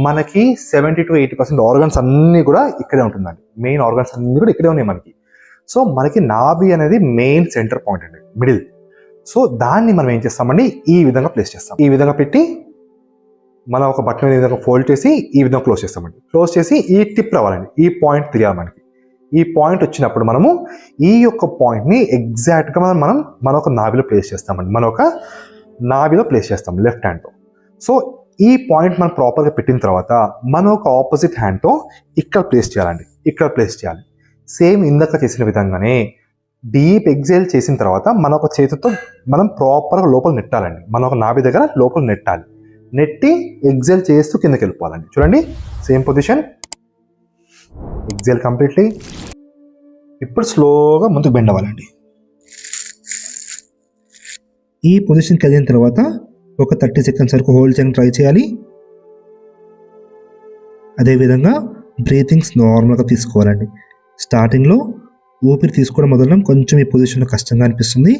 మనకి 70 to 80% organs అన్నీ కూడా ఇక్కడే ఉంటుందండి. మెయిన్ ఆర్గన్స్ అన్నీ కూడా ఇక్కడే ఉన్నాయి మనకి. సో మనకి నాభి అనేది మెయిన్ సెంటర్ పాయింట్ అండి, మిడిల్. సో దాన్ని మనం ఏం చేస్తామండి, ఈ విధంగా ప్లేస్ చేస్తాం. ఈ విధంగా పెట్టి మనం ఒక బటన్ ఈ విధంగా ఫోల్డ్ చేసి ఈ విధంగా క్లోజ్ చేస్తామండి. క్లోజ్ చేసి ఈ టిప్ రావాలండి, ఈ పాయింట్ తెలియాలి మనకి. ఈ పాయింట్ వచ్చినప్పుడు మనము ఈ యొక్క పాయింట్ని ఎగ్జాక్ట్గా మనం మన ఒక నాభిలో ప్లేస్ చేస్తామండి. మన ఒక నాభిలో ప్లేస్ చేస్తాం లెఫ్ట్ హ్యాండ్తో. సో ఈ పాయింట్ మనం ప్రాపర్గా పెట్టిన తర్వాత మనం ఒక ఆపోజిట్ హ్యాండ్తో ఇక్కడ ప్లేస్ చేయాలండి, ఇక్కడ ప్లేస్ చేయాలి. సేమ్ ఇందాక చేసిన విధంగానే డీప్ ఎగ్జైల్ చేసిన తర్వాత మన ఒక చేతితో మనం ప్రాపర్గా లోపల నెట్టాలండి. మన ఒక నాభి దగ్గర లోపల నెట్టాలి. నెట్టి ఎగ్జైల్ చేస్తూ కిందకి వెళ్ళిపోవాలండి. చూడండి, సేమ్ పొజిషన్, ఎగ్జైల్ కంప్లీట్లీ. ఇప్పుడు స్లోగా ముందుకు బెండ్ అవ్వాలండి. ఈ పొజిషన్కి వెళ్ళిన తర్వాత ఒక 30 seconds వరకు హోల్డ్ చేయడానికి ట్రై చేయాలి. అదేవిధంగా బ్రీతింగ్స్ నార్మల్గా తీసుకోవాలండి. స్టార్టింగ్లో ఊపిరి తీసుకోవడం మొదలడం కొంచెం ఈ పొజిషన్లో కష్టంగా అనిపిస్తుంది,